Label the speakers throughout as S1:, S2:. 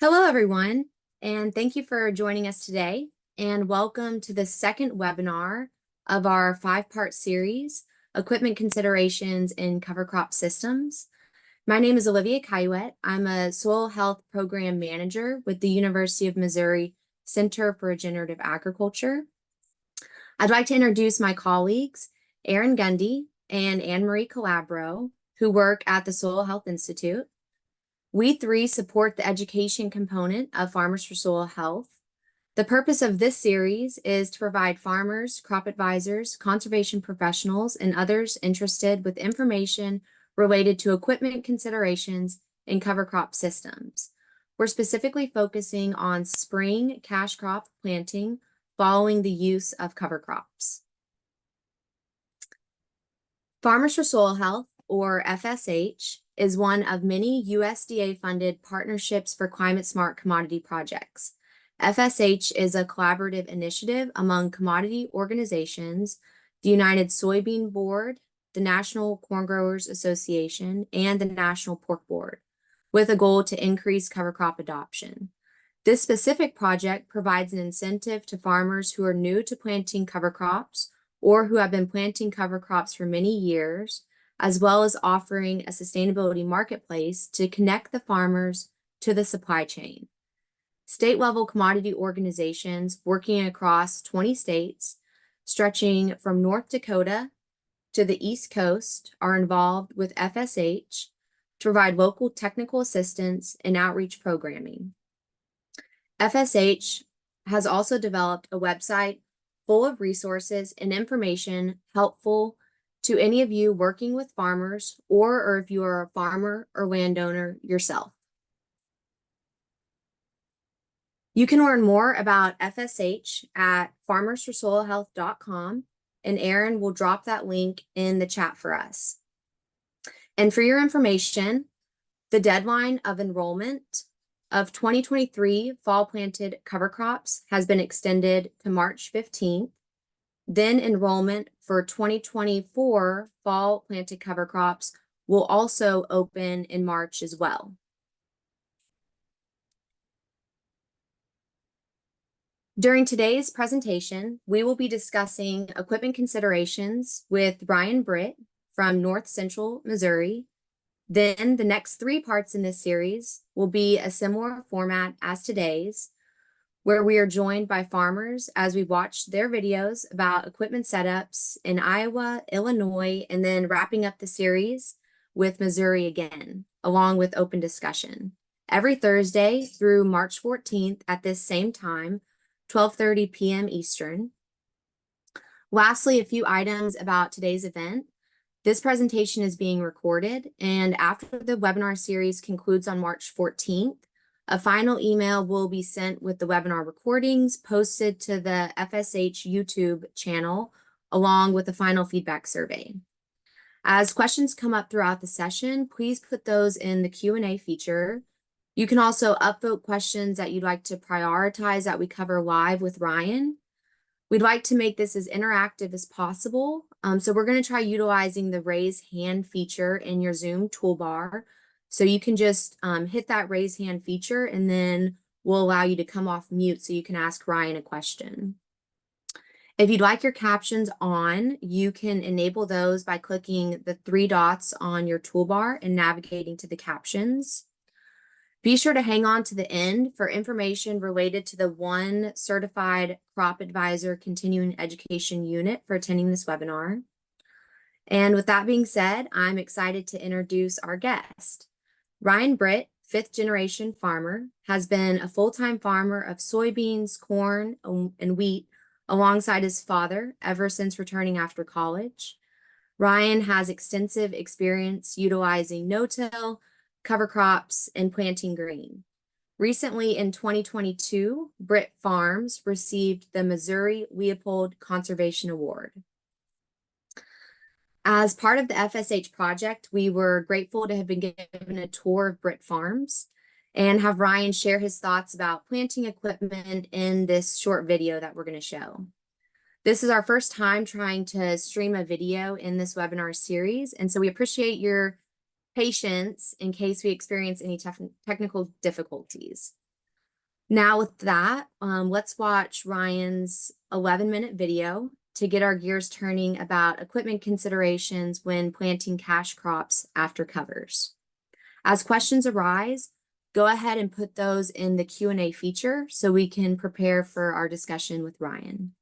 S1: Hello, everyone, and thank you for joining us today, and welcome to the second webinar of our five-part series, Equipment Considerations in Cover Crop Systems. My name is Olivia Caillouette. I'm a Soil Health Program Manager with the University of Missouri Center for Regenerative Agriculture. I'd like to introduce my colleagues, Erin Gundy and Anne-Marie Calabro, who work at the Soil Health Institute. We three support the education component of Farmers for Soil Health. The purpose of this series is to provide farmers, crop advisors, conservation professionals, and others interested with information related to equipment considerations in cover crop systems. We're specifically focusing on spring cash crop planting following the use of cover crops. Farmers for Soil Health, or FSH, is one of many USDA-funded partnerships for climate-smart commodity projects. FSH is a collaborative initiative among commodity organizations, the United Soybean Board, the National Corn Growers Association, and the National Pork Board, with a goal to increase cover crop adoption. This specific project provides an incentive to farmers who are new to planting cover crops or who have been planting cover crops for many years, as well as offering a sustainability marketplace to connect the farmers to the supply chain. State-level commodity organizations working across 20 states, stretching from North Dakota to the East Coast, are involved with FSH to provide local technical assistance and outreach programming. FSH has also developed a website full of resources and information helpful to any of you working with farmers or if you are a farmer or landowner yourself. You can learn more about FSH at farmersforsoilhealth.com, and Erin will drop that link in the chat for us. And for your information, the deadline of enrollment of 2023 fall planted cover crops has been extended to March 15th. Then enrollment for 2024 fall planted cover crops will also open in March as well. During today's presentation, we will be discussing equipment considerations with Ryan Britt from North Central Missouri. Then the next three parts in this series will be a similar format as today's, where we are joined by farmers as we watch their videos about equipment setups in Iowa, Illinois, and then wrapping up the series with Missouri again, along with open discussion. Every Thursday through March 14th at this same time, 12:30 p.m. Eastern. Lastly, a few items about today's event. This presentation is being recorded, and after the webinar series concludes on March 14th, a final email will be sent with the webinar recordings posted to the FSH YouTube channel, along with a final feedback survey. As questions come up throughout the session, please put those in the Q&A feature. You can also upvote questions that you'd like to prioritize that we cover live with Ryan. We'd like to make this as interactive as possible, so we're going to try utilizing the raise hand feature in your Zoom toolbar. So you can just hit that raise hand feature, and then we'll allow you to come off mute so you can ask Ryan a question. If you'd like your captions on, you can enable those by clicking the three dots on your toolbar and navigating to the captions. Be sure to hang on to the end for information related to the one certified crop advisor continuing education unit for attending this webinar. And with that being said, I'm excited to introduce our guest. Ryan Britt, fifth generation farmer, has been a full-time farmer of soybeans, corn, and wheat alongside his father ever since returning after college. Ryan has extensive experience utilizing no-till, cover crops, and planting green. Recently in 2022, Britt Farms received the Missouri Leopold Conservation Award. As part of the FSH project, we were grateful to have been given a tour of Britt Farms and have Ryan share his thoughts about planting equipment in this short video that we're going to show. This is our first time trying to stream a video in this webinar series, and so we appreciate your patience in case we experience any technical difficulties. Now with that, let's watch Ryan's 11-minute video to get our gears turning about equipment considerations when planting cash crops after covers. As questions arise, go ahead and put those in the Q&A feature so we can prepare for our discussion with Ryan.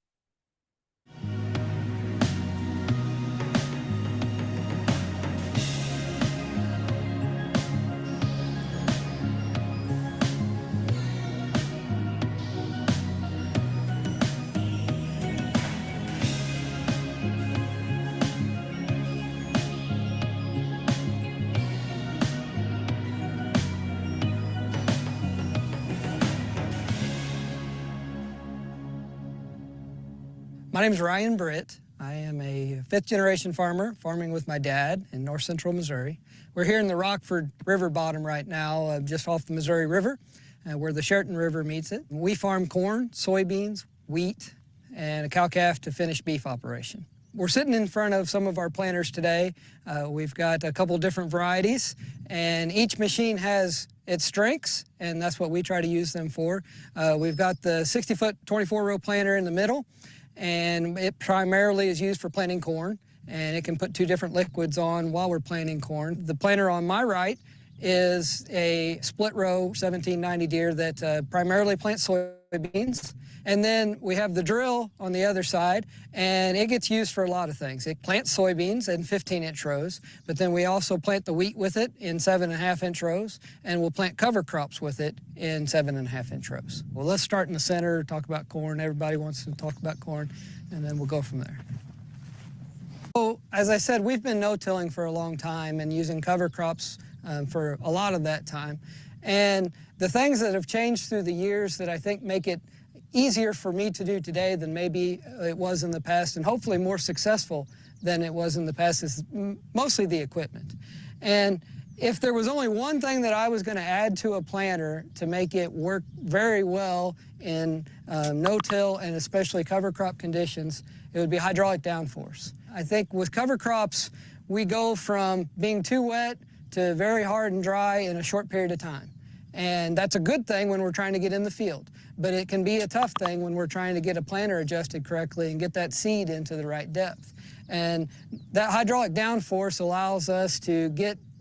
S2: My name is Ryan Britt. I am a fifth-generation farmer, farming with my dad in north central Missouri. We're here in the Rockford River bottom right now, just off the Missouri River, where the Sheraton River meets it. We farm corn, soybeans, wheat, and a cow-calf to finished beef operation. We're sitting in front of some of our planters today. We've got a couple different varieties, and each machine has its strengths, and that's what we try to use them for. We've got the 60-foot 24-row planter in the middle, and it primarily is used for planting corn, and it can put two different liquids on while we're planting corn. The planter on my right is a split row 1790 deer that primarily plants soybeans. And then we have the drill on the other side, and it gets used for a lot of things. It plants soybeans in 15-inch rows, but then we also plant the wheat with it in 7.5-inch rows, and we'll plant cover crops with it in 7.5-inch rows. Well, let's start in the center, talk about corn. Everybody wants to talk about corn, and then we'll go from there. So, as I said, we've been no-tilling for a long time and using cover crops for a lot of that time. And the things that have changed through the years that I think make it easier for me to do today than maybe it was in the past, and hopefully more successful than it was in the past, is mostly the equipment. And if there was only one thing that I was going to add to a planter to make it work very well in no-till and especially cover crop conditions, it would be hydraulic downforce. I think with cover crops, we go from being too wet to very hard and dry in a short period of time. And that's a good thing when we're trying to get in the field. But it can be a tough thing when we're trying to get a planter adjusted correctly and get that seed into the right depth. And that hydraulic downforce allows us to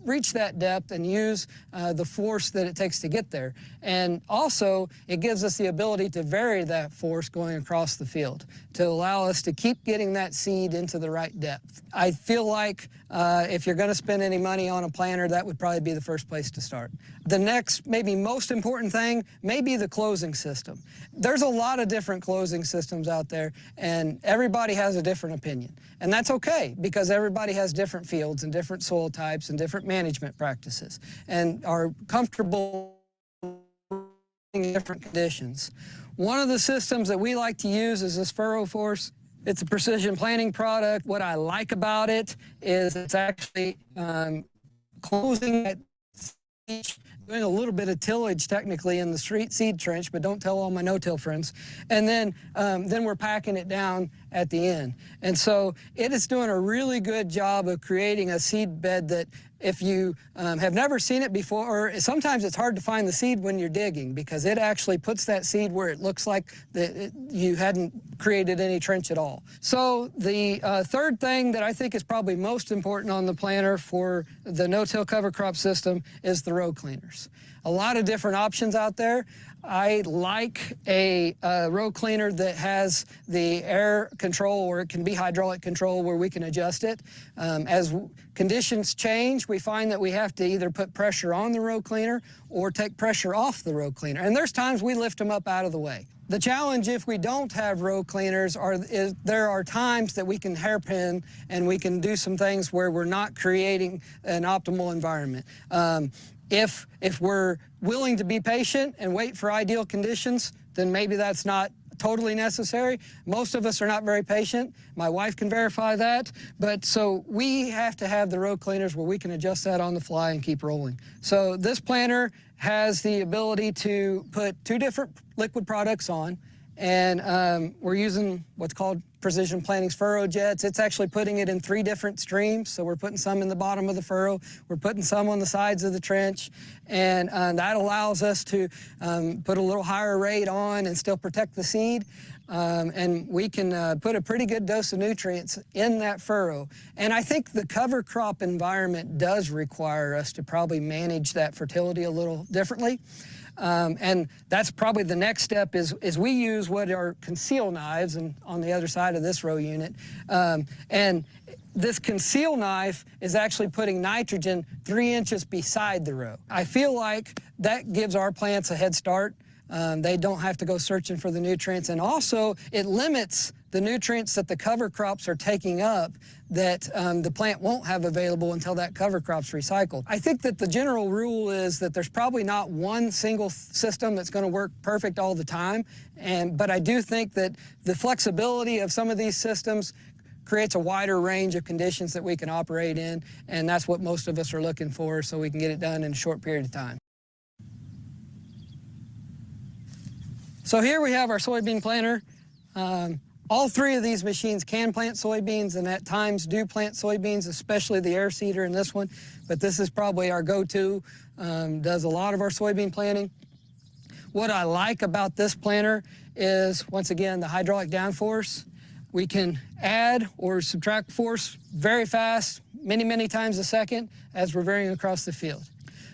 S2: reach that depth and use the force that it takes to get there. And also, it gives us the ability to vary that force going across the field to allow us to keep getting that seed into the right depth. I feel like if you're going to spend any money on a planter, that would probably be the first place to start. The next, maybe most important thing, may be the closing system. There's a lot of different closing systems out there, and everybody has a different opinion. And that's okay, because everybody has different fields and different soil types and different management practices and are comfortable in different conditions. One of the systems that we like to use is this FurrowForce. It's a precision planting product. What I like about it is it's actually closing that seed, doing a little bit of tillage technically in the seed trench, but don't tell all my no-till friends. And then we're packing it down at the end. And so it is doing a really good job of creating a seed bed that if you have never seen it before, or sometimes it's hard to find the seed when you're digging because it actually puts that seed where it looks like you hadn't created any trench at all. So the third thing that I think is probably most important on the planter for the no-till cover crop system is the row cleaners. A lot of different options out there. I like a row cleaner that has the air control, or it can be hydraulic control where we can adjust it. As conditions change, we find that we have to either put pressure on the row cleaner or take pressure off the row cleaner. And there's times we lift them up out of the way. The challenge if we don't have row cleaners is there are times that we can hairpin and we can do some things where we're not creating an optimal environment. If we're willing to be patient and wait for ideal conditions, then maybe that's not totally necessary. Most of us are not very patient. My wife can verify that. But so we have to have the row cleaners where we can adjust that on the fly and keep rolling. So this planter has the ability to put two different liquid products on, and we're using what's called Precision Plantings furrow jets. It's actually putting it in 3 different streams. So we're putting some in the bottom of the furrow, we're putting some on the sides of the trench, and that allows us to put a little higher rate on and still protect the seed. And we can put a pretty good dose of nutrients in that furrow. And I think the cover crop environment does require us to probably manage that fertility a little differently. And that's probably the next step is we use what are conceal knives and on the other side of this row unit. And this conceal knife is actually putting nitrogen 3 inches beside the row. I feel like that gives our plants a head start. They don't have to go searching for the nutrients, and also it limits the nutrients that the cover crops are taking up that the plant won't have available until that cover crop's recycled. I think that the general rule is that there's probably not one single system that's going to work perfect all the time, but I do think that the flexibility of some of these systems creates a wider range of conditions that we can operate in, and that's what most of us are looking for, so we can get it done in a short period of time. So here we have our soybean planter. All 3 of these machines can plant soybeans and at times do plant soybeans, especially the air seeder in this one, but this is probably our go-to, does a lot of our soybean planting. What I like about this planter is, once again, the hydraulic downforce. We can add or subtract force very fast, many, many times a second as we're varying across the field.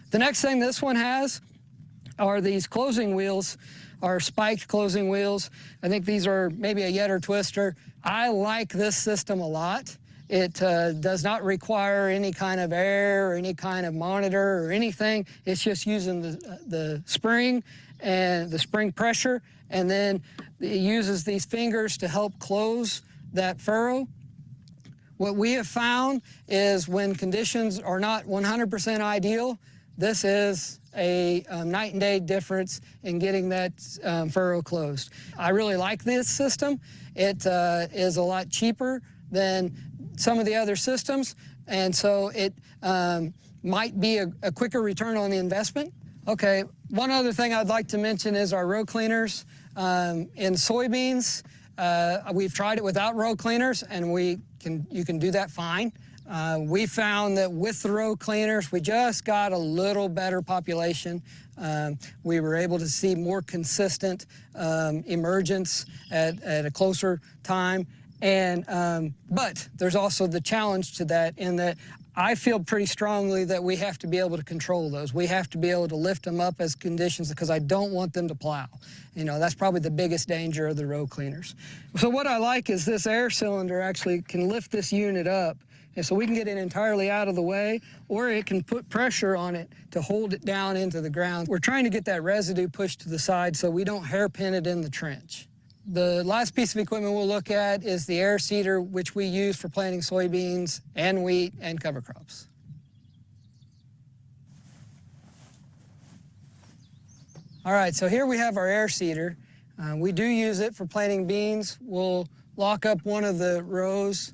S2: The next thing this one has are these closing wheels, are spiked closing wheels. I think these are maybe a Yetter twister. I like this system a lot. It does not require any kind of air or any kind of monitor or anything. It's just using the spring and the spring pressure, and then it uses these fingers to help close that furrow. What we have found is when conditions are not 100% ideal, this is a night and day difference in getting that furrow closed. I really like this system. It is a lot cheaper than some of the other systems, and so it might be a quicker return on the investment. Okay, one other thing I'd like to mention is our row cleaners. In soybeans, we've tried it without row cleaners, and you can do that fine. We found that with the row cleaners, we just got a little better population. We were able to see more consistent emergence at a closer time. But there's also the challenge to that in that I feel pretty strongly that we have to be able to control those. We have to be able to lift them up as conditions because I don't want them to plow. You know, that's probably the biggest danger of the row cleaners. So what I like is this air cylinder actually can lift this unit up. And so we can get it entirely out of the way, or it can put pressure on it to hold it down into the ground. We're trying to get that residue pushed to the side so we don't hairpin it in the trench. The last piece of equipment we'll look at is the air seeder, which we use for planting soybeans and wheat and cover crops. All right, so here we have our air seeder. We do use it for planting beans. We'll lock up one of the rows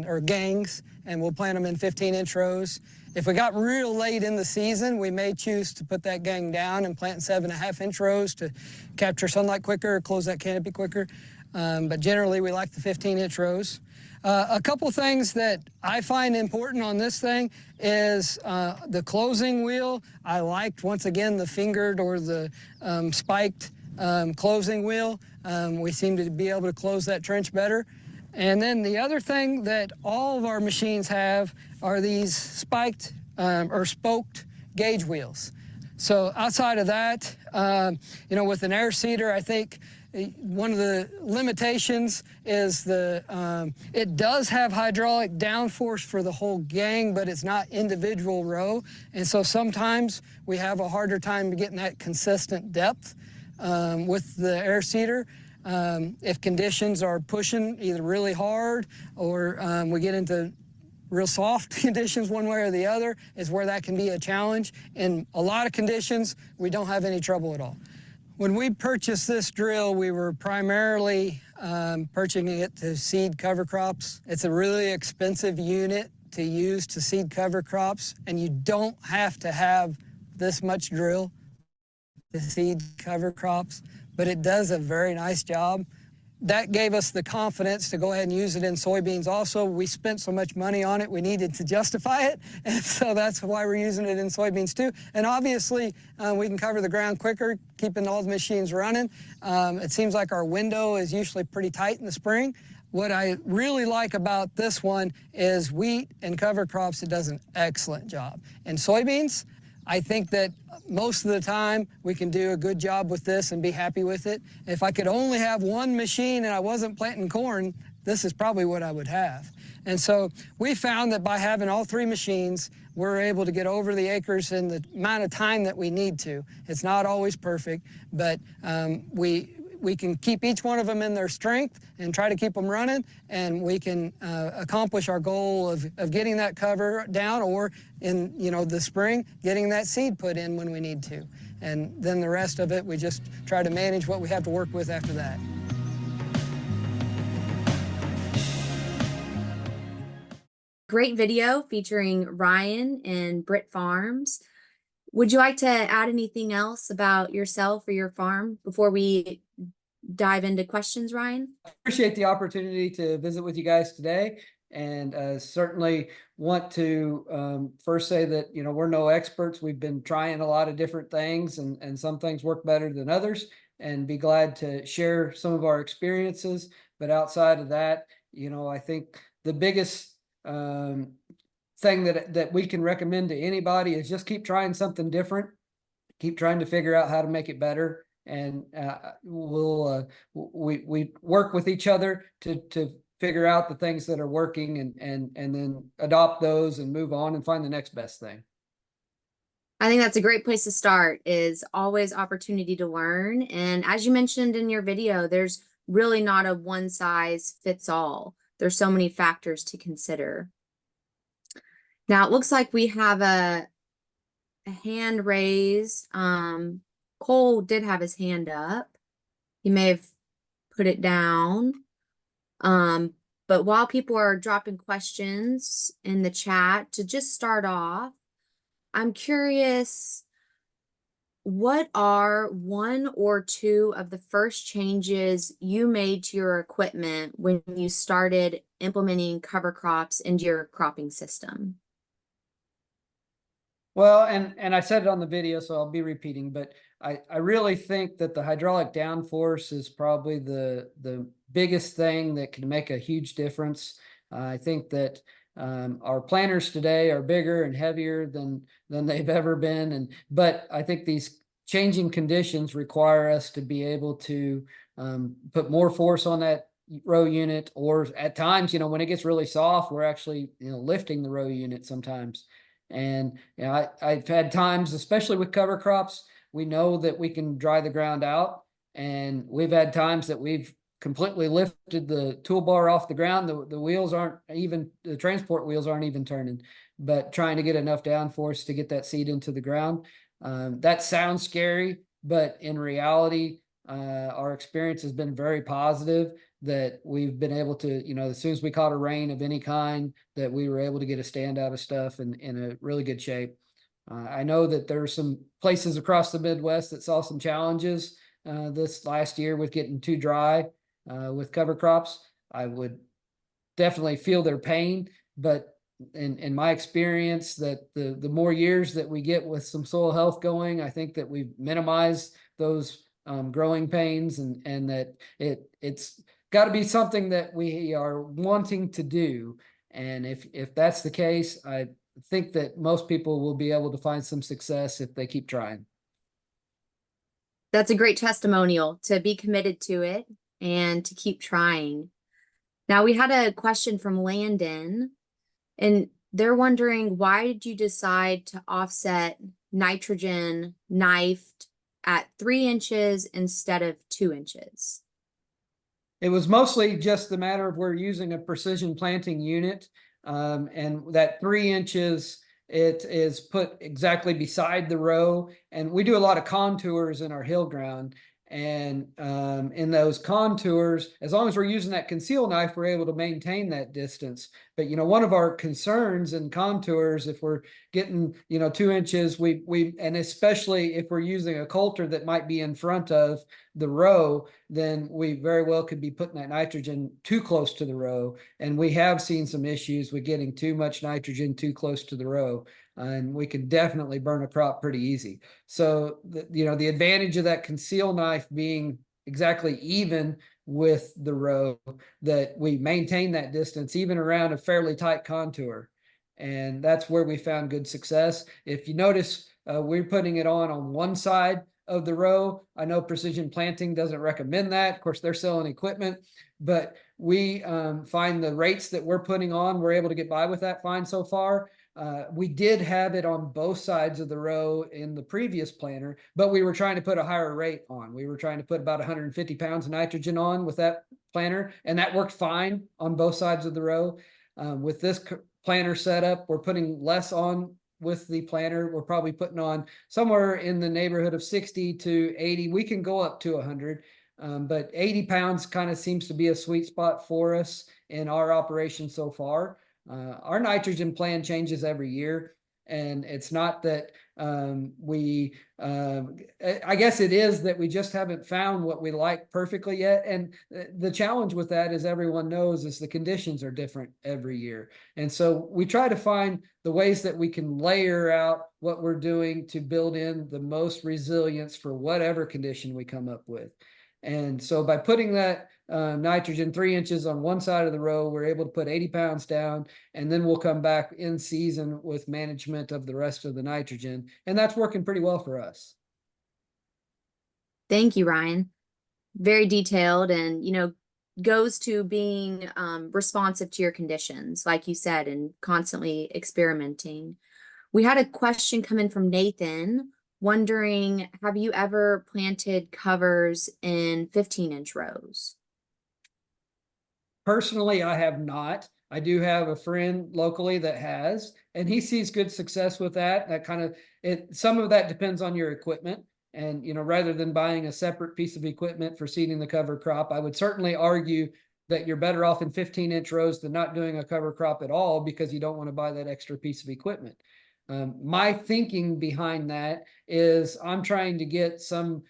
S2: or gangs, and we'll plant them in 15-inch rows. If we got real late in the season, we may choose to put that gang down and plant in 7.5-inch rows to capture sunlight quicker or close that canopy quicker. But generally, we like the 15-inch rows. A couple things that I find important on this thing is the closing wheel. I liked, once again, the fingered or the spiked closing wheel. We seem to be able to close that trench better. And then the other thing that all of our machines have are these spiked or spoked gauge wheels. So outside of that, you know, with an air seeder, I think one of the limitations is it does have hydraulic downforce for the whole gang, but it's not individual row. And so sometimes we have a harder time getting that consistent depth with the air seeder. If conditions are pushing either really hard or we get into real soft conditions one way or the other is where that can be a challenge. In a lot of conditions, we don't have any trouble at all. When we purchased this drill, we were primarily purchasing it to seed cover crops. It's a really expensive unit to use to seed cover crops, and you don't have to have this much drill to seed cover crops, but it does a very nice job. that gave us the confidence to go ahead and use it in soybeans also. We spent so much money on it, we needed to justify it, and so that's why we're using it in soybeans too. And obviously, we can cover the ground quicker, keeping all the machines running. It seems like our window is usually pretty tight in the spring. What I really like about this one is wheat and cover crops, it does an excellent job. And soybeans, I think that most of the time we can do a good job with this and be happy with it. If I could only have one machine and I wasn't planting corn, this is probably what I would have. And so we found that by having all three machines, we're able to get over the acres in the amount of time that we need to. It's not always perfect, but we can keep each one of them in their strength and try to keep them running, and we can accomplish our goal of getting that cover down, or in the spring, getting that seed put in when we need to. And then the rest of it, we just try to manage what we have to work with after that.
S1: Great video featuring Ryan and Britt Farms. Would you like to add anything else about yourself or your farm before we dive into questions, Ryan?
S3: I appreciate the opportunity to visit with you guys today, and certainly want to first say that we're no experts. We've been trying a lot of different things, and some things work better than others, and be glad to share some of our experiences. But outside of that, I think the biggest thing that we can recommend to anybody is just keep trying something different, keep trying to figure out how to make it better, and we work with each other to figure out the things that are working, and then adopt those and move on and find the next best thing.
S1: I think that's a great place to start, is always opportunity to learn. And as you mentioned in your video, there's really not a one size fits all. There's so many factors to consider. Now it looks like we have a hand raised. Cole did have his hand up. He may have put it down. But while people are dropping questions in the chat, to just start off, I'm curious, what are one or two of the first changes you made to your equipment when you started implementing cover crops into your cropping system?
S3: Well, and I said it on the video, so I'll be repeating, but I really think that the hydraulic downforce is probably the biggest thing that can make a huge difference. I think that our planters today are bigger and heavier than they've ever been, but I think these changing conditions require us to be able to put more force on that row unit, or at times, when it gets really soft, we're actually lifting the row unit sometimes. And I've had times, especially with cover crops, we know that we can dry the ground out, and we've had times that we've completely lifted the toolbar off the ground. The wheels aren't even, the transport wheels aren't even turning, but trying to get enough downforce to get that seed into the ground. That sounds scary, but in reality, our experience has been very positive, that we've been able to, as soon as we caught a rain of any kind, that we were able to get a stand out of stuff in a really good shape. I know that there are some places across the Midwest that saw some challenges this last year with getting too dry with cover crops. I would definitely feel their pain, but in my experience, that the more years that we get with some soil health going, I think that we've minimized those growing pains, and that it's got to be something that we are wanting to do. And if that's the case, I think that most people will be able to find some success if they keep trying.
S1: That's a great testimonial, to be committed to it and to keep trying. Now we had a question from Landon, and they're wondering, why did you decide to offset nitrogen knifed at 3 inches instead of 2 inches?
S3: It was mostly just the matter of we're using a precision planting unit, and that 3 inches, it is put exactly beside the row, and we do a lot of contours in our hill ground, And in those contours, as long as we're using that conceal knife, we're able to maintain that distance. But, one of our concerns in contours, if we're getting, 2 inches, and especially if we're using a coulter that might be in front of the row, then we very well could be putting that nitrogen too close to the row. And we have seen some issues with getting too much nitrogen too close to the row. And we can definitely burn a crop pretty easy. So, the advantage of that conceal knife being exactly even with the row, that we maintain that distance even around a fairly tight contour. And that's where we found good success. If you notice, we're putting it on one side of the row. I know Precision Planting doesn't recommend that. Of course, they're selling equipment, but we find the rates that we're putting on, we're able to get by with that fine so far. We did have it on both sides of the row in the previous planter, but we were trying to put a higher rate on. We were trying to put about 150 pounds of nitrogen on with that planter, and that worked fine on both sides of the row. With this planter setup, we're putting less on with the planter. We're probably putting on somewhere in the neighborhood of 60 to 80. We can go up to 100, but 80 pounds kind of seems to be a sweet spot for us in our operation so far. Our nitrogen plan changes every year, and it's not that I guess it is that we just haven't found what we like perfectly yet. And the challenge with that, as everyone knows, is the conditions are different every year. And so we try to find the ways that we can layer out what we're doing to build in the most resilience for whatever condition we come up with. And so by putting that nitrogen 3 inches on one side of the row, we're able to put 80 pounds down, and then we'll come back in season with management of the rest of the nitrogen. And that's working pretty well for us.
S1: Thank you, Ryan. Very detailed and, goes to being responsive to your conditions, like you said, and constantly experimenting. We had a question come in from Nathan wondering, have you ever planted covers in 15-inch rows?
S3: Personally, I have not. I do have a friend locally that has, and he sees good success with that. That kind of some of that depends on your equipment. And, rather than buying a separate piece of equipment for seeding the cover crop, I would certainly argue that you're better off in 15-inch rows than not doing a cover crop at all, because you don't want to buy that extra piece of equipment. My thinking behind that is I'm trying to get some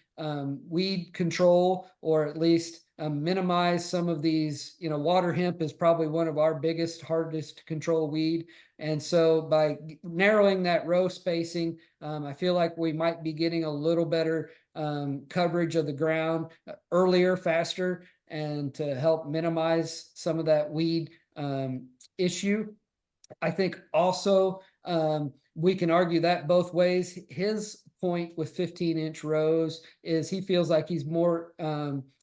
S3: weed control, or at least minimize some of these. Water hemp is probably one of our biggest, hardest to control weed. And so by narrowing that row spacing, I feel like we might be getting a little better coverage of the ground earlier, faster, and to help minimize some of that weed issue. I think also we can argue that both ways. His point with 15-inch rows is he feels like he's more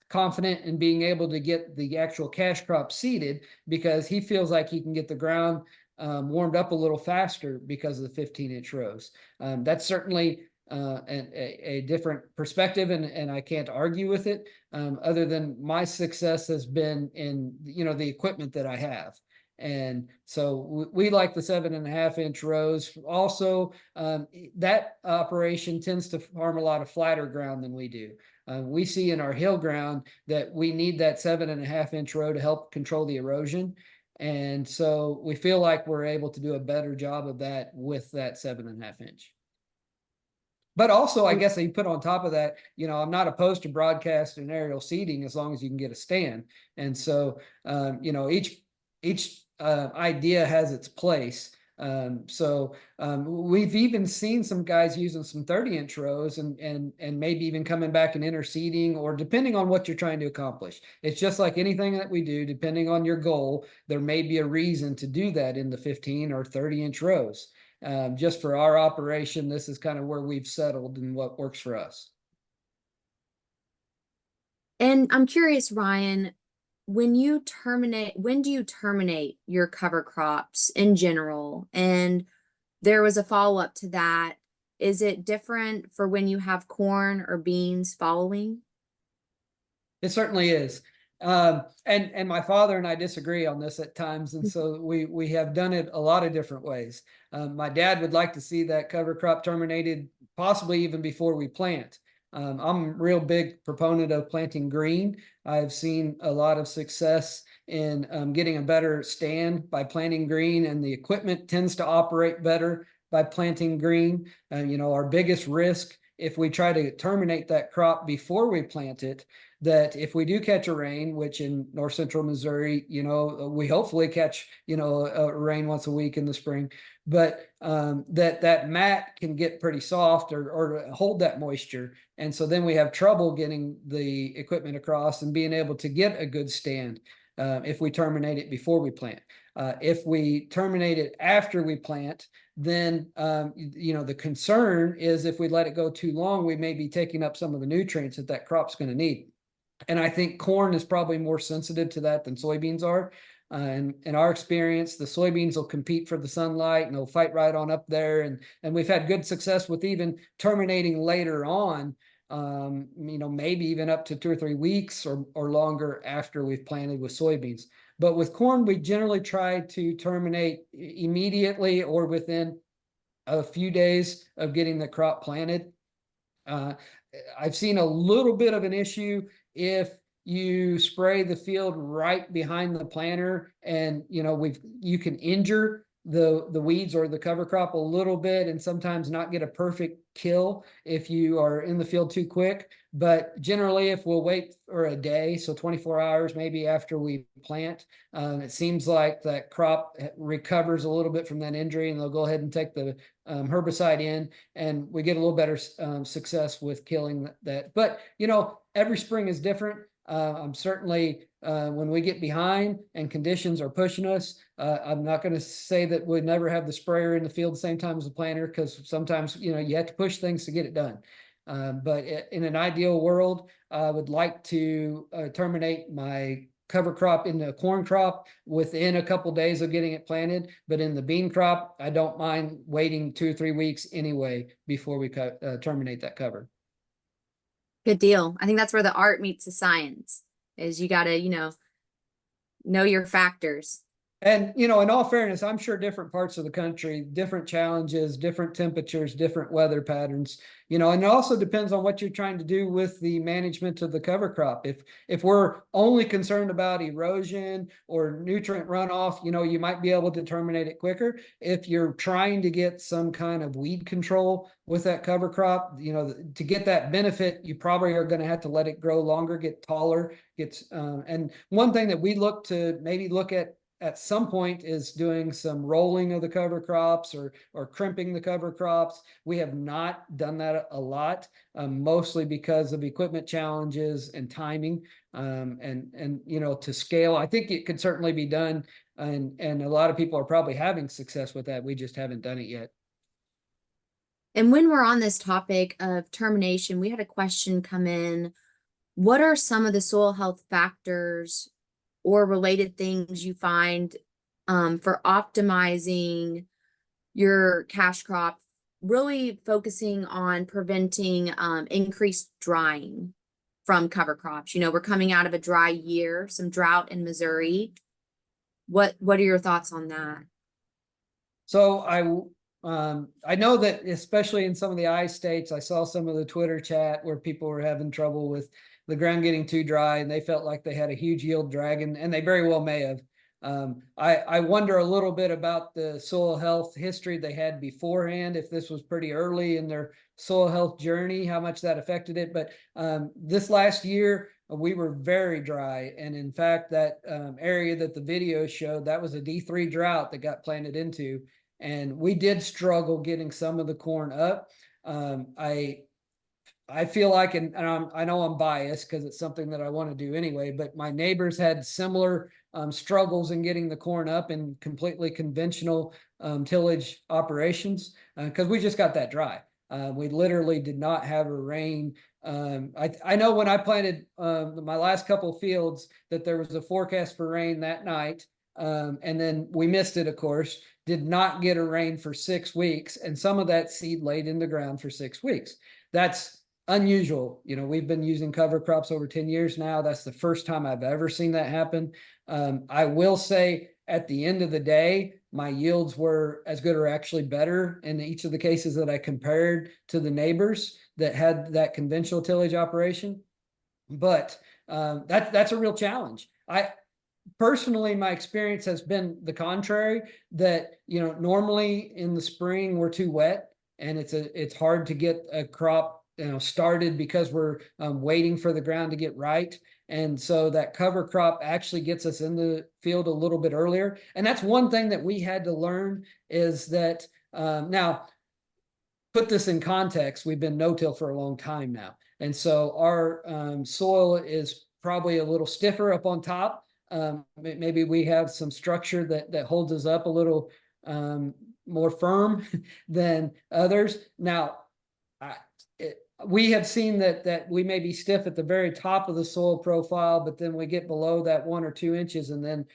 S3: confident in being able to get the actual cash crop seeded, because he feels like he can get the ground warmed up a little faster because of the 15-inch rows. That's certainly a different perspective, and I can't argue with it, other than my success has been in the equipment that I have. And so we like the 7.5-inch rows. Also, that operation tends to farm a lot of flatter ground than we do. We see in our hill ground that we need that 7.5-inch row to help control the erosion. And so we feel like we're able to do a better job of that with that 7.5-inch. But also, I guess you put on top of that, I'm not opposed to broadcast and aerial seeding as long as you can get a stand. And so, each idea has its place. We've even seen some guys using some 30-inch rows and maybe even coming back and interseeding, or depending on what you're trying to accomplish. It's just like anything that we do, depending on your goal, there may be a reason to do that in the 15 or 30-inch rows. Just for our operation, this is kind of where we've settled and what works for us.
S1: And I'm curious, Ryan, when do you terminate your cover crops in general? And there was a follow-up to that. Is it different for when you have corn or beans following?
S3: It certainly is. And my father and I disagree on this at times. And so we have done it a lot of different ways. My dad would like to see that cover crop terminated possibly even before we plant. I'm a real big proponent of planting green. I've seen a lot of success in getting a better stand by planting green, and the equipment tends to operate better by planting green. Our biggest risk, if we try to terminate that crop before we plant it, that if we do catch a rain, which in north central Missouri, we hopefully catch, a rain once a week in the spring, but that mat can get pretty soft or hold that moisture. And so then we have trouble getting the equipment across and being able to get a good stand if we terminate it before we plant. If we terminate it after we plant, then the concern is if we let it go too long, we may be taking up some of the nutrients that crop's going to need. And I think corn is probably more sensitive to that than soybeans are. And in our experience, the soybeans will compete for the sunlight and they'll fight right on up there. And we've had good success with even terminating later on, maybe even up to 2 or 3 weeks or longer after we've planted with soybeans. But with corn, we generally try to terminate immediately or within a few days of getting the crop planted. I've seen a little bit of an issue if you spray the field right behind the planter, and you can injure the weeds or the cover crop a little bit and sometimes not get a perfect kill if you are in the field too quick. But generally, if we'll wait for a day, so 24 hours maybe after we plant, it seems like that crop recovers a little bit from that injury, and they'll go ahead and take the herbicide in, and we get a little better success with killing that. But every spring is different. I'm certainly when we get behind and conditions are pushing us, I'm not going to say that we'd never have the sprayer in the field the same time as the planter, because sometimes you have to push things to get it done. But in an ideal world, I would like to terminate my cover crop in the corn crop within a couple days of getting it planted. But in the bean crop, I don't mind waiting 2 or 3 weeks anyway before we terminate that cover.
S1: Good deal. I think that's where the art meets the science, is you got to, know your factors.
S3: And, in all fairness, I'm sure different parts of the country, different challenges, different temperatures, different weather patterns, and it also depends on what you're trying to do with the management of the cover crop. If we're only concerned about erosion or nutrient runoff, you might be able to terminate it quicker. If you're trying to get some kind of weed control with that cover crop, to get that benefit, you probably are going to have to let it grow longer, get taller, and one thing that we look at some point is doing some rolling of the cover crops or crimping the cover crops. We have not done that a lot, mostly because of equipment challenges and timing, and to scale. I think it could certainly be done, and a lot of people are probably having success with that. We just haven't done it yet.
S1: And when we're on this topic of termination, we had a question come in. What are some of the soil health factors or related things you find for optimizing your cash crop, really focusing on preventing increased drying from cover crops? We're coming out of a dry year, some drought in Missouri. What are your thoughts on that?
S3: So I know that especially in some of the I states, I saw some of the Twitter chat where people were having trouble with the ground getting too dry, and they felt like they had a huge yield drag, and they very well may have. I wonder a little bit about the soil health history they had beforehand, if this was pretty early in their soil health journey, how much that affected it. But this last year, we were very dry. And in fact, that area that the video showed, that was a D3 drought that got planted into. And we did struggle getting some of the corn up. I feel like, and I know I'm biased because it's something that I want to do anyway, but my neighbors had similar struggles in getting the corn up in completely conventional tillage operations because we just got that dry. We literally did not have a rain. I know when I planted my last couple of fields that there was a forecast for rain that night. And then we missed it, of course, did not get a rain for 6 weeks. And some of that seed laid in the ground for 6 weeks. That's unusual. We've been using cover crops over 10 years now. That's the first time I've ever seen that happen. I will say at the end of the day, my yields were as good or actually better in each of the cases that I compared to the neighbors that had that conventional tillage operation. But that's a real challenge. I personally, my experience has been the contrary, that, you know, normally in the spring we're too wet and it's hard to get a crop, you know, started because we're waiting for the ground to get right. And so that cover crop actually gets us in the field a little bit earlier. And that's one thing that we had to learn, is that now, put this in context, we've been no-till for a long time now. And so our soil is probably a little stiffer up on top. Maybe we have some structure that holds us up a little more firm than others. Now, we have seen that we may be stiff at the very top of the soil profile, but then we get below that 1 or 2 inches, and then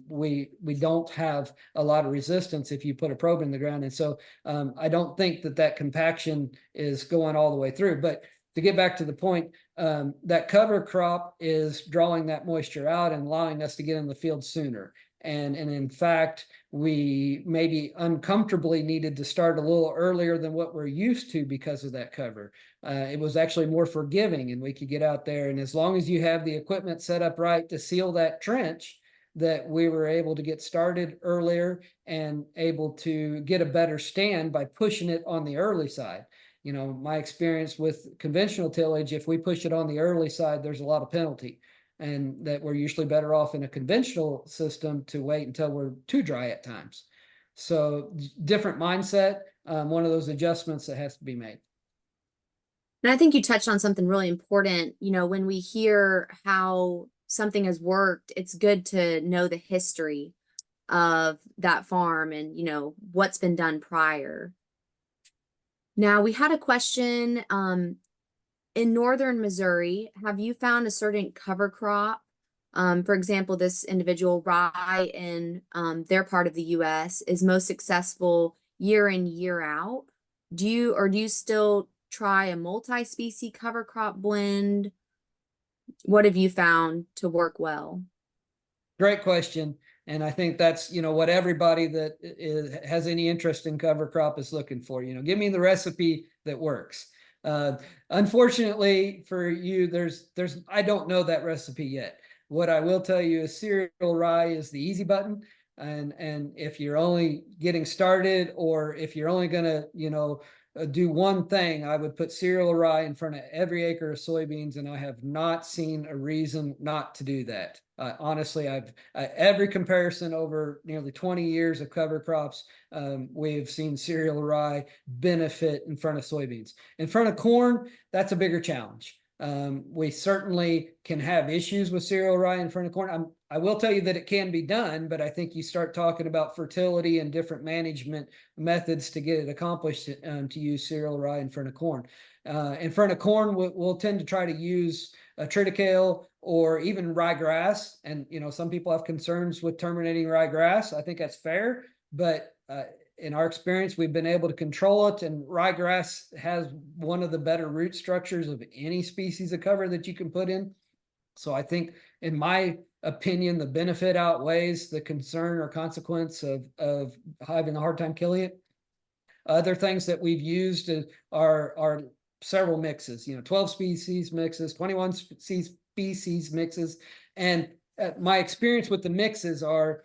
S3: we don't have a lot of resistance if you put a probe in the ground. And so I don't think that compaction is going all the way through. But to get back to the point, that cover crop is drawing that moisture out and allowing us to get in the field sooner. And in fact, we maybe uncomfortably needed to start a little earlier than what we're used to because of that cover. It was actually more forgiving, and we could get out there. And as long as you have the equipment set up right to seal that trench, that we were able to get started earlier and able to get a better stand by pushing it on the early side. You know, my experience with conventional tillage, if we push it on the early side, there's a lot of penalty. And that we're usually better off in a conventional system to wait until we're too dry at times. So different mindset, one of those adjustments that has to be made.
S1: And I think you touched on something really important. You know, when we hear how something has worked, it's good to know the history of that farm and, you know, what's been done prior. Now, we had a question, in northern Missouri, have you found a certain cover crop? For example, this individual, rye in their part of the US is most successful year in, year out. Do you still try a multi-species cover crop blend? What have you found to work well?
S3: Great question. And I think that's, you know, what everybody that has any interest in cover crop is looking for. You know, give me the recipe that works. Unfortunately for you, I don't know that recipe yet. What I will tell you is cereal rye is the easy button. And if you're only getting started, or if you're only gonna, you know, do one thing, I would put cereal rye in front of every acre of soybeans, and I have not seen a reason not to do that. Honestly, I've every comparison over nearly 20 years of cover crops, we've seen cereal rye benefit in front of soybeans. In front of corn, that's a bigger challenge. We certainly can have issues with cereal rye in front of corn. I will tell you that it can be done, but I think you start talking about fertility and different management methods to get it accomplished, to use cereal rye in front of corn. In front of corn, we'll tend to try to use triticale or even ryegrass. And, you know, some people have concerns with terminating ryegrass. I think that's fair, but in our experience, we've been able to control it, and ryegrass has one of the better root structures of any species of cover that you can put in. So I think, in my opinion, the benefit outweighs the concern or consequence of having a hard time killing it. Other things that we've used are several mixes, you know, 12 species mixes, 21 species mixes. And my experience with the mixes are,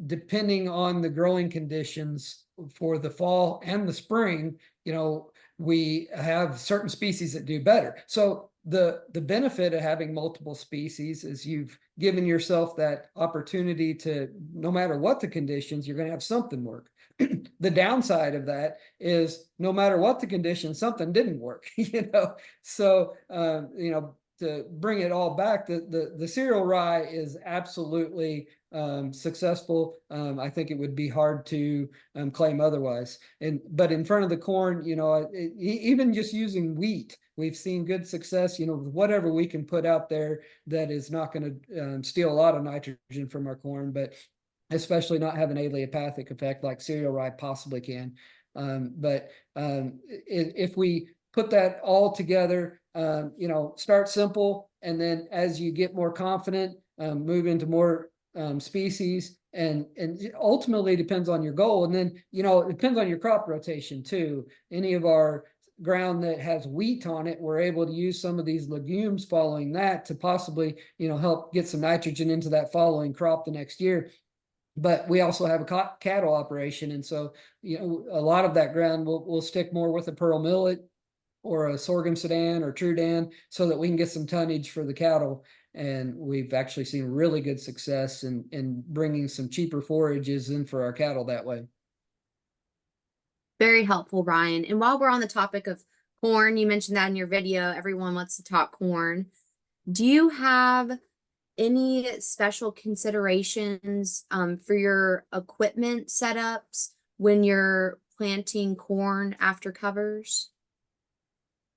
S3: depending on the growing conditions for the fall and the spring, you know, we have certain species that do better. So the benefit of having multiple species is you've given yourself that opportunity to, no matter what the conditions, you're going to have something work. The downside of that is, no matter what the conditions, something didn't work, you know. So you know, to bring it all back, the cereal rye is absolutely successful. I think it would be hard to claim otherwise. But in front of the corn, you know, even just using wheat, we've seen good success. You know, whatever we can put out there that is not going to steal a lot of nitrogen from our corn, but especially not have an allelopathic effect like cereal rye possibly can. But if we put that all together, you know, start simple, and then as you get more confident, move into more species, and it ultimately depends on your goal. And then, it depends on your crop rotation too. Any of our ground that has wheat on it, we're able to use some of these legumes following that to possibly, help get some nitrogen into that following crop the next year. But we also have a cattle operation. And so, a lot of that ground we'll stick more with a pearl millet or a sorghum sudan or Trudan so that we can get some tonnage for the cattle. And we've actually seen really good success in bringing some cheaper forages in for our cattle that way.
S1: Very helpful, Ryan. And while we're on the topic of corn, you mentioned that in your video, everyone wants to talk corn. Do you have any special considerations for your equipment setups when you're planting corn after covers?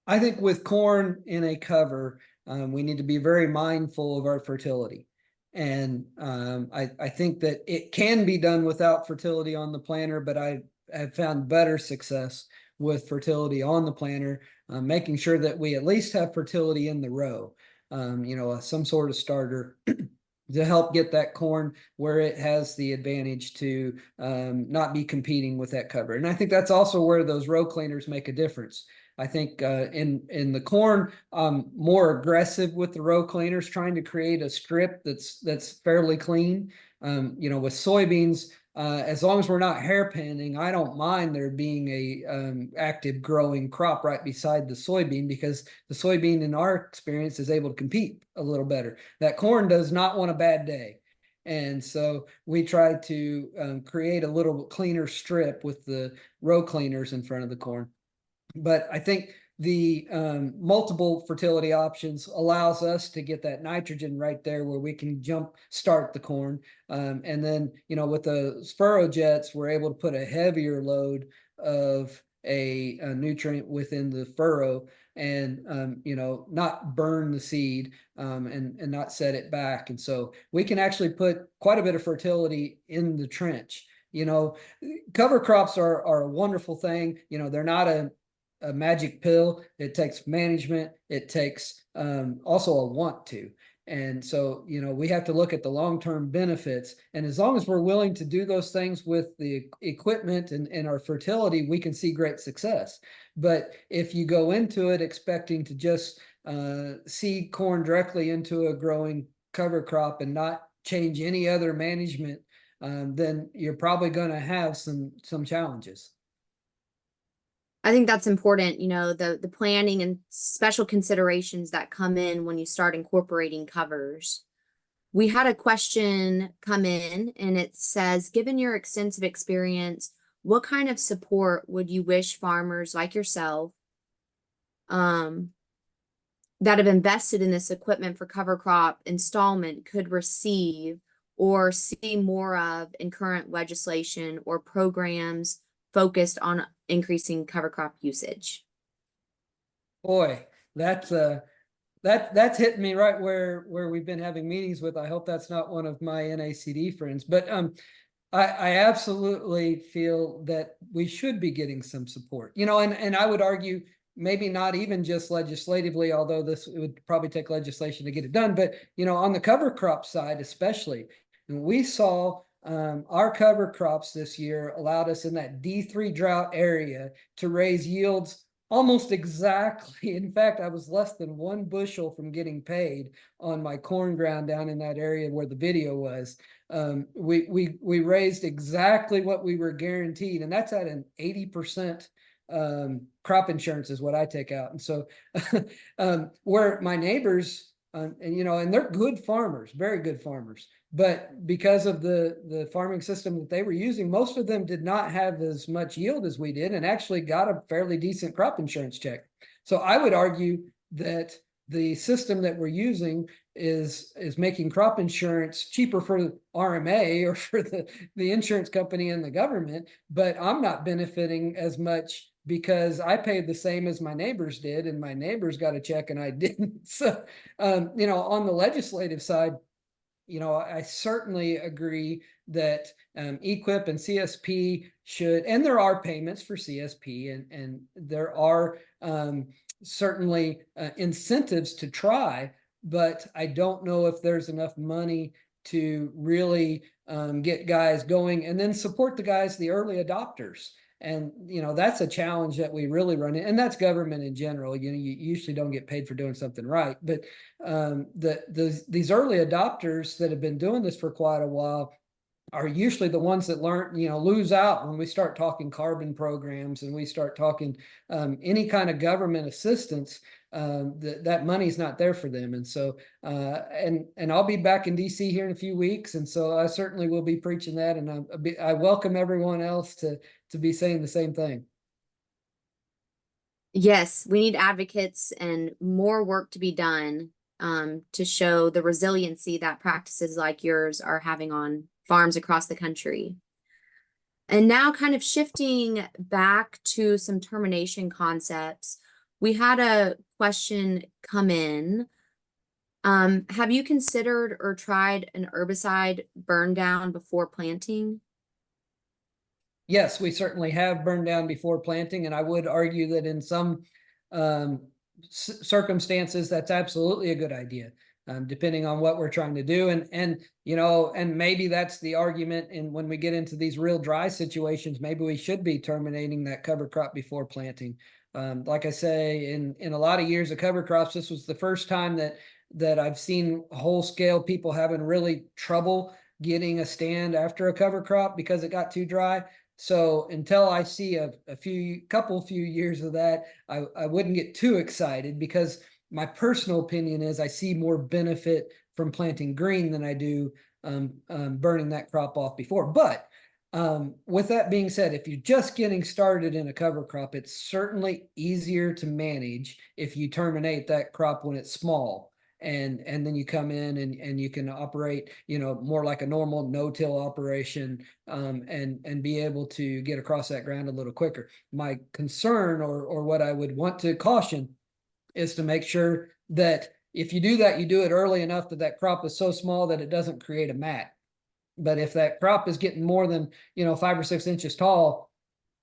S3: I think with corn in a cover, we need to be very mindful of our fertility. And I think that it can be done without fertility on the planter, but I have found better success with fertility on the planter, making sure that we at least have fertility in the row, some sort of starter to help get that corn where it has the advantage to not be competing with that cover. And I think that's also where those row cleaners make a difference. I think in the corn, more aggressive with the row cleaners, trying to create a strip that's fairly clean. With soybeans, as long as we're not hairpinning, I don't mind there being a active growing crop right beside the soybean, because the soybean, in our experience, is able to compete a little better. That corn does not want a bad day. And so we try to create a little cleaner strip with the row cleaners in front of the corn. But I think the multiple fertility options allows us to get that nitrogen right there where we can jump start the corn. And then, with the furrow jets, we're able to put a heavier load of a nutrient within the furrow and, not burn the seed and not set it back. And so we can actually put quite a bit of fertility in the trench. Cover crops are a wonderful thing. They're not a magic pill. It takes management. It takes also a want to. And so, we have to look at the long-term benefits. And as long as we're willing to do those things with the equipment and our fertility, we can see great success. But if you go into it expecting to just seed corn directly into a growing cover crop and not change any other management, then you're probably going to have some challenges.
S1: I think that's important, the planning and special considerations that come in when you start incorporating covers. We had a question come in and it says, given your extensive experience, what kind of support would you wish farmers like yourself that have invested in this equipment for cover crop installment could receive or see more of in current legislation or programs focused on increasing cover crop usage?
S3: Boy, that's hitting me right where we've been having meetings with. I hope that's not one of my NACD friends, but I absolutely feel that we should be getting some support, and I would argue maybe not even just legislatively, although it would probably take legislation to get it done, but on the cover crop side especially. And we saw our cover crops this year allowed us in that D3 drought area to raise yields almost exactly. In fact, I was less than 1 bushel from getting paid on my corn ground down in that area where the video was. We raised exactly what we were guaranteed, and that's at an 80% crop insurance is what I take out. And so where my neighbors, and they're good farmers, very good farmers, but because of the farming system that they were using, most of them did not have as much yield as we did and actually got a fairly decent crop insurance check. So I would argue that the system that we're using is making crop insurance cheaper for the RMA or for the insurance company and the government, but I'm not benefiting as much because I paid the same as my neighbors did, and my neighbors got a check and I didn't. So, on the legislative side, I certainly agree that EQIP and CSP should, and there are payments for CSP, and there are certainly incentives to try, but I don't know if there's enough money to really get guys going, and then support the guys, the early adopters. And, that's a challenge that we really run in, and that's government in general. You usually don't get paid for doing something right, but these early adopters that have been doing this for quite a while are usually the ones that lose out when we start talking carbon programs and we start talking any kind of government assistance. That money's not there for them. And so, and I'll be back in DC here in a few weeks. And so I certainly will be preaching that. And I welcome everyone else to be saying the same thing.
S1: Yes, we need advocates and more work to be done to show the resiliency that practices like yours are having on farms across the country. And now kind of shifting back to some termination concepts, we had a question come in. Have you considered or tried an herbicide burn down before planting?
S3: Yes, we certainly have burned down before planting, and I would argue that in some circumstances, that's absolutely a good idea, depending on what we're trying to do. And maybe that's the argument. And when we get into these real dry situations, maybe we should be terminating that cover crop before planting. Like I say, in a lot of years of cover crops, this was the first time that I've seen whole scale people having really trouble getting a stand after a cover crop because it got too dry. So until I see a few years of that, I wouldn't get too excited, because my personal opinion is I see more benefit from planting green than I do burning that crop off before. But with that being said, if you're just getting started in a cover crop, it's certainly easier to manage if you terminate that crop when it's small. And then you come in and you can operate, more like a normal no-till operation, and be able to get across that ground a little quicker. My concern, or what I would want to caution, is to make sure that if you do that, you do it early enough that that crop is so small that it doesn't create a mat. But if that crop is getting more than 5 or 6 inches tall,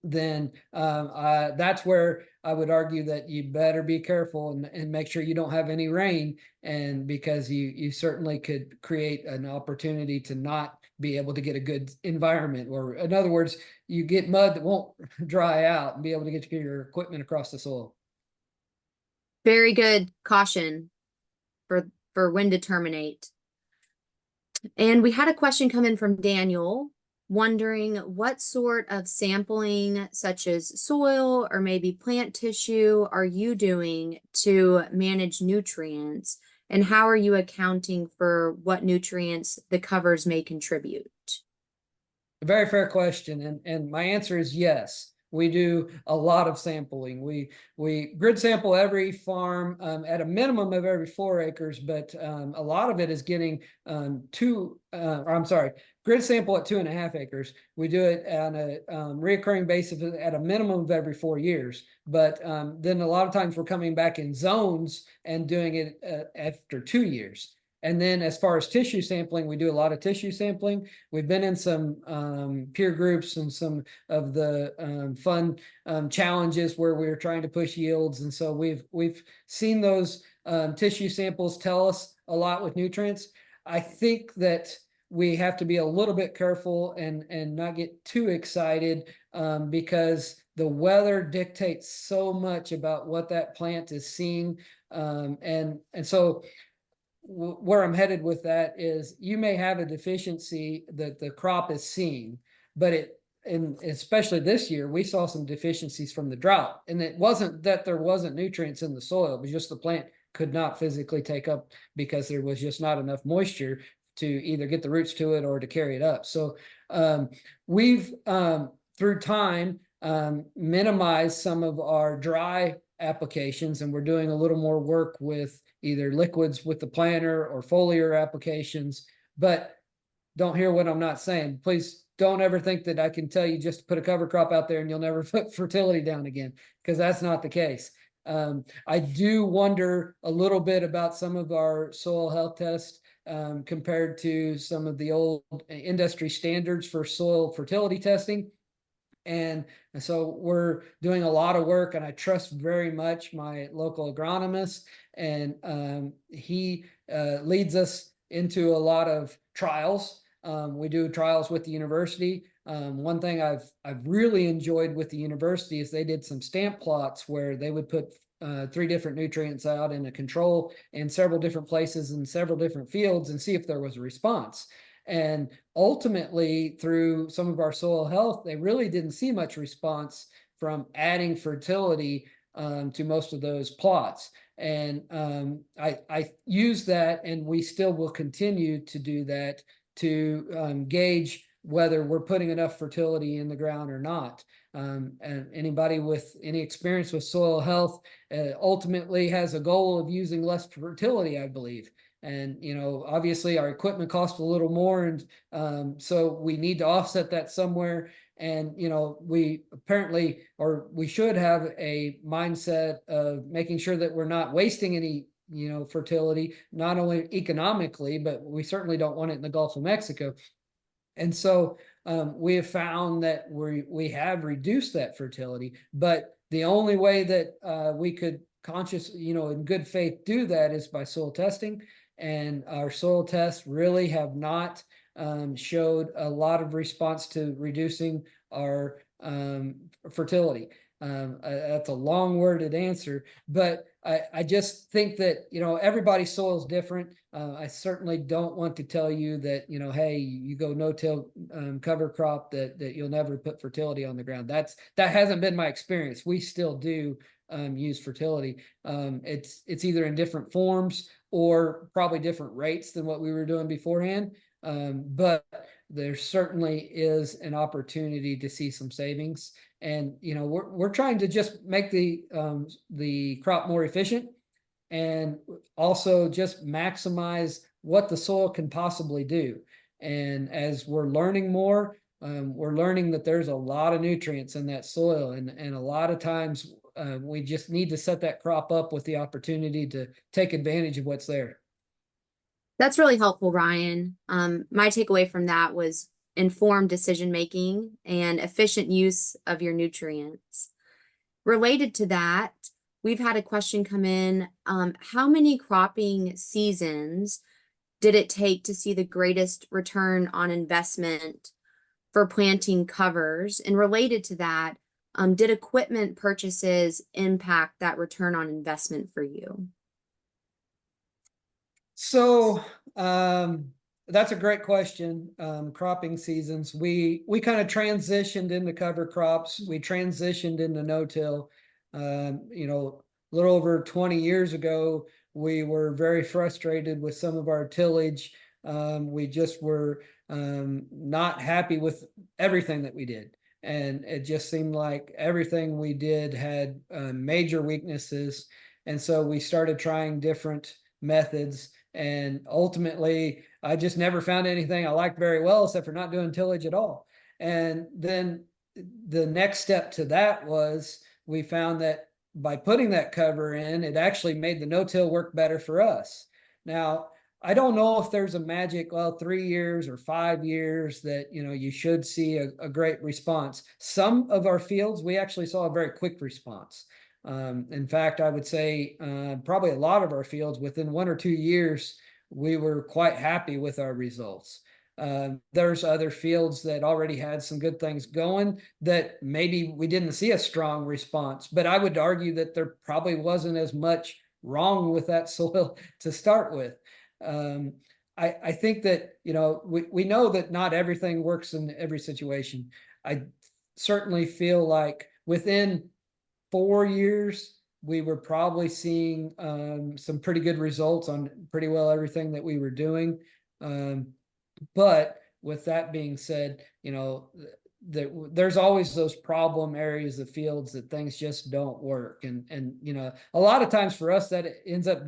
S3: then that's where I would argue that you better be careful and make sure you don't have any rain, and because you certainly could create an opportunity to not be able to get a good environment, or in other words, you get mud that won't dry out and be able to get your equipment across the soil.
S1: Very good caution for when to terminate. And we had a question come in from Daniel, wondering what sort of sampling, such as soil or maybe plant tissue, are you doing to manage nutrients, and how are you accounting for what nutrients the covers may contribute?
S3: A very fair question, and my answer is yes. We do a lot of sampling. We grid sample every farm at a minimum of every 4 acres, but a lot of it is getting grid sample at 2.5 acres. We do it on a reoccurring basis at a minimum of every 4 years. But then a lot of times we're coming back in zones and doing it after 2 years. And then as far as tissue sampling, we do a lot of tissue sampling. We've been in some peer groups and some of the fun challenges where we're trying to push yields. And so we've seen those tissue samples tell us a lot with nutrients. I think that we have to be a little bit careful and not get too excited, because the weather dictates so much about what that plant is seeing. And so where I'm headed with that is, you may have a deficiency that the crop is seeing, but and especially this year, we saw some deficiencies from the drought. And it wasn't that there wasn't nutrients in the soil, it was just the plant could not physically take up, because there was just not enough moisture to either get the roots to it or to carry it up. So we've through time minimized some of our dry applications, and we're doing a little more work with either liquids with the planter or foliar applications. But don't hear what I'm not saying. Please don't ever think that I can tell you just to put a cover crop out there and you'll never put fertility down again, because that's not the case. I do wonder a little bit about some of our soil health tests compared to some of the old industry standards for soil fertility testing. And so we're doing a lot of work, and I trust very much my local agronomist, and he leads us into a lot of trials. We do trials with the university. One thing I've really enjoyed with the university is they did some stamp plots where they would put 3 different nutrients out in a control in several different places in several different fields and see if there was a response. And ultimately, through some of our soil health, they really didn't see much response from adding fertility to most of those plots. And I use that, and we still will continue to do that to gauge whether we're putting enough fertility in the ground or not. And anybody with any experience with soil health ultimately has a goal of using less fertility, I believe. And, you know, obviously our equipment costs a little more. And so we need to offset that somewhere. And, you know, we apparently, or we should have a mindset of making sure that we're not wasting any, you know, fertility, not only economically, but we certainly don't want it in the Gulf of Mexico. And so we have found that we have reduced that fertility, but the only way that we could you know, in good faith do that is by soil testing. And our soil tests really have not showed a lot of response to reducing our fertility. That's a long-worded answer, but I just think that, you know, everybody's soil is different. I certainly don't want to tell you that, you know, hey, you go no-till cover crop that you'll never put fertility on the ground. That hasn't been my experience. We still do use fertility. It's either in different forms or probably different rates than what we were doing beforehand. But there certainly is an opportunity to see some savings. And, you know, we're trying to just make the crop more efficient and also just maximize what the soil can possibly do. And as we're learning more, we're learning that there's a lot of nutrients in that soil. And a lot of times we just need to set that crop up with the opportunity to take advantage of what's there.
S1: That's really helpful, Ryan. My takeaway from that was informed decision making and efficient use of your nutrients. Related to that, we've had a question come in. How many cropping seasons did it take to see the greatest return on investment for planting covers? And related to that, did equipment purchases impact that return on investment for you?
S3: So that's a great question. Cropping seasons, we kind of transitioned into cover crops. We transitioned into no-till. You know, a little over 20 years ago, we were very frustrated with some of our tillage. We just were not happy with everything that we did. And it just seemed like everything we did had major weaknesses. And so we started trying different methods. And ultimately, I just never found anything I liked very well, except for not doing tillage at all. And then the next step to that was we found that by putting that cover in, it actually made the no-till work better for us. Now, I don't know if there's a magic, well, 3 years or 5 years that, you know, you should see a great response. Some of our fields, we actually saw a very quick response. In fact, I would say probably a lot of our fields within 1 or 2 years, we were quite happy with our results. There's other fields that already had some good things going that maybe we didn't see a strong response, but I would argue that there probably wasn't as much wrong with that soil to start with. I think that, you know, we know that not everything works in every situation. I certainly feel like within 4 years, we were probably seeing some pretty good results on pretty well everything that we were doing. But with that being said, you know, there's always those problem areas of fields that things just don't work. And you know, a lot of times for us that ends up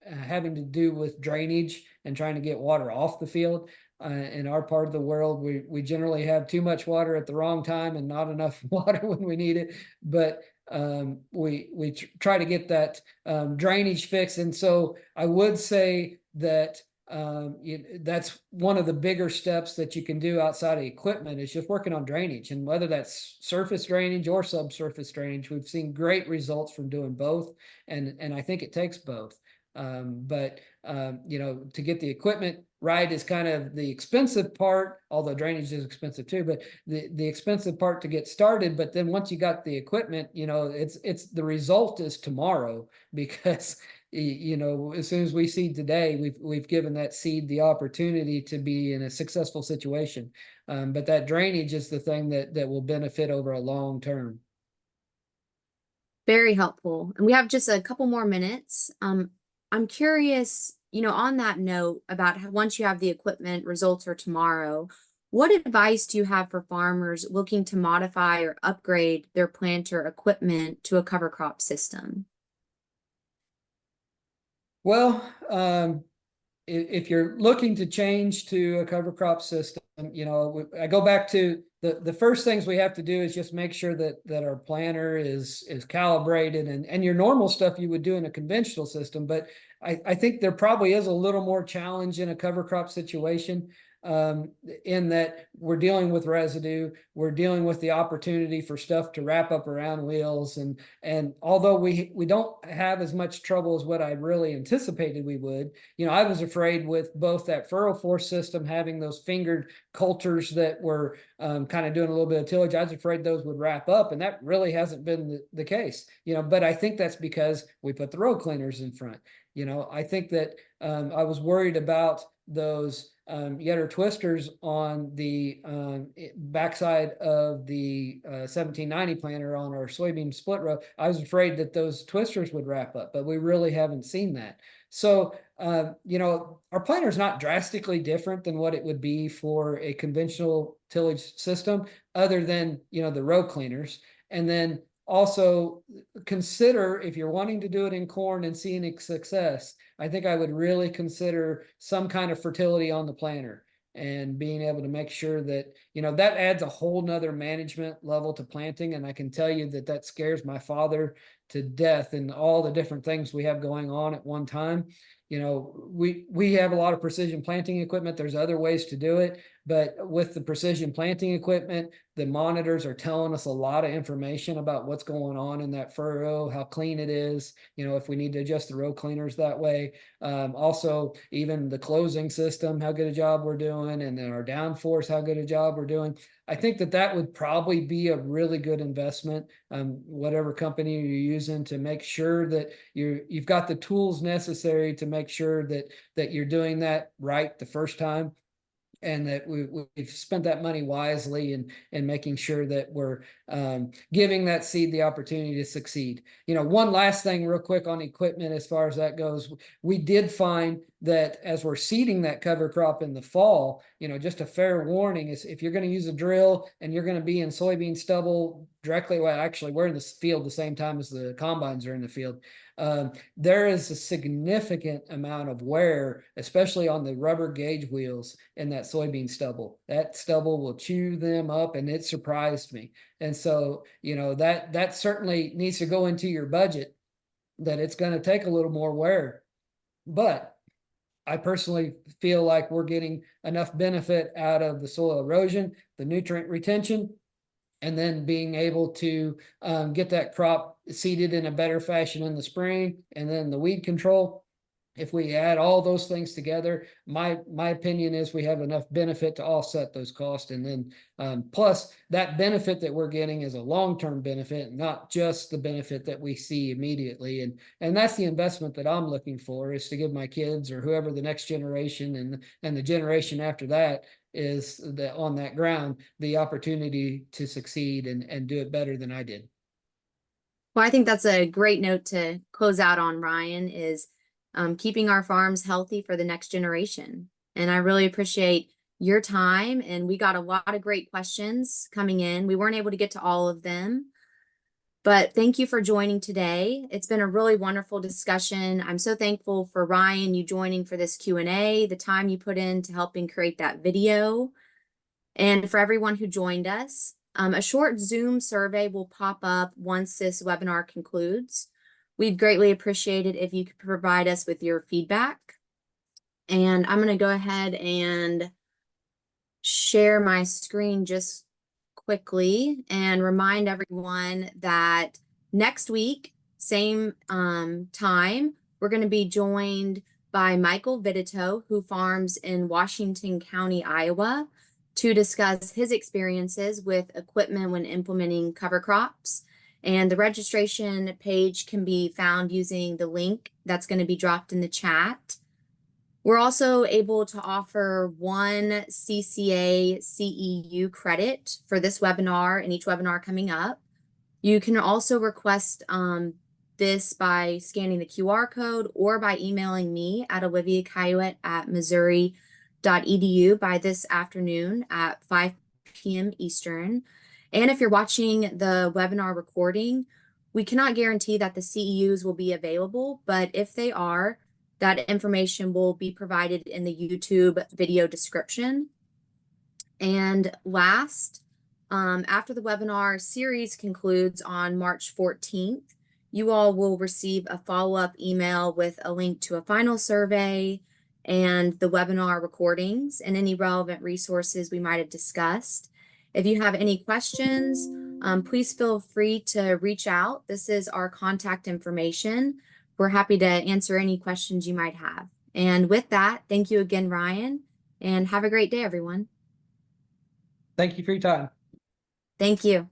S3: having to do with drainage and trying to get water off the field. In our part of the world, we generally have too much water at the wrong time and not enough water when we need it. But we try to get that drainage fixed. And so I would say that that's one of the bigger steps that you can do outside of equipment is just working on drainage. And whether that's surface drainage or subsurface drainage, we've seen great results from doing both. And I think it takes both. You know, to get the equipment right is kind of the expensive part, although drainage is expensive too, but the expensive part to get started. But then once you got the equipment, you know, it's the result is tomorrow, because you know, as soon as we seed today, we've given that seed the opportunity to be in a successful situation. But that drainage is the thing that will benefit over a long term.
S1: Very helpful. And we have just a couple more minutes. I'm curious, you know, on that note about how once you have the equipment, results are tomorrow. What advice do you have for farmers looking to modify or upgrade their planter equipment to a cover crop system?
S3: Well, if you're looking to change to a cover crop system, you know, I go back to the first things we have to do is just make sure that our planter is calibrated, and your normal stuff you would do in a conventional system. But I think there probably is a little more challenge in a cover crop situation, in that we're dealing with residue, we're dealing with the opportunity for stuff to wrap up around wheels, and although we don't have as much trouble as what I really anticipated we would, you know, I was afraid with both that furrow force system having those fingered coulters that were kind of doing a little bit of tillage, I was afraid those would wrap up, and that really hasn't been the case, you know. But I think that's because we put the row cleaners in front. You know, I think that I was worried about those Yetter twisters on the backside of the 1790 planter on our soybean split row. I was afraid that those twisters would wrap up, but we really haven't seen that. So, you know, our planter is not drastically different than what it would be for a conventional tillage system, other than, you know, the row cleaners. And then also consider, if you're wanting to do it in corn and seeing success, I think I would really consider some kind of fertility on the planter, and being able to make sure that, you know, that adds a whole nother management level to planting. And I can tell you that that scares my father to death, and all the different things we have going on at one time. You know, we have a lot of precision planting equipment. There's other ways to do it, but with the precision planting equipment, the monitors are telling us a lot of information about what's going on in that furrow, how clean it is, you know, if we need to adjust the row cleaners that way. Also, even the closing system, how good a job we're doing, and then our downforce, how good a job we're doing. I think that would probably be a really good investment, whatever company you're using, to make sure that you've got the tools necessary to make sure that you're doing that right the first time, and that we've spent that money wisely, and making sure that we're giving that seed the opportunity to succeed. You know, one last thing real quick on equipment as far as that goes, we did find that as we're seeding that cover crop in the fall, you know, just a fair warning is, if you're going to use a drill and you're going to be in soybean stubble directly, well, actually we're in the field the same time as the combines are in the field, there is a significant amount of wear, especially on the rubber gauge wheels in that soybean stubble. That stubble will chew them up, and it surprised me. And so, you know, that certainly needs to go into your budget, that it's going to take a little more wear. But I personally feel like we're getting enough benefit out of the soil erosion, the nutrient retention, and then being able to get that crop seeded in a better fashion in the spring, and then the weed control. If we add all those things together, my opinion is we have enough benefit to offset those costs. And then plus that benefit that we're getting is a long-term benefit, not just the benefit that we see immediately. And that's the investment that I'm looking for, is to give my kids, or whoever the next generation and the generation after that is, on that ground, the opportunity to succeed and do it better than I did.
S1: Well, I think that's a great note to close out on, Ryan, is keeping our farms healthy for the next generation. And I really appreciate your time. And we got a lot of great questions coming in. We weren't able to get to all of them, but thank you for joining today. It's been a really wonderful discussion. I'm so thankful for Ryan, you joining for this Q&A, the time you put in to helping create that video, and for everyone who joined us. A short Zoom survey will pop up once this webinar concludes. We'd greatly appreciate it if you could provide us with your feedback. And I'm going to go ahead and share my screen just quickly and remind everyone that next week, same time, we're going to be joined by Michael Vidito, who farms in Washington County, Iowa, to discuss his experiences with equipment when implementing cover crops. And the registration page can be found using the link that's going to be dropped in the chat. We're also able to offer one CCA CEU credit for this webinar and each webinar coming up. You can also request this by scanning the QR code or by emailing me at oliviakayouet@missouri.edu by this afternoon at 5 p.m. Eastern. And if you're watching the webinar recording, we cannot guarantee that the CEUs will be available, but if they are, that information will be provided in the YouTube video description. And last, after the webinar series concludes on March 14th, you all will receive a follow-up email with a link to a final survey and the webinar recordings and any relevant resources we might have discussed. If you have any questions, please feel free to reach out. This is our contact information. We're happy to answer any questions you might have. And with that, thank you again, Ryan, and have a great day, everyone.
S3: Thank you for your time.
S1: Thank you.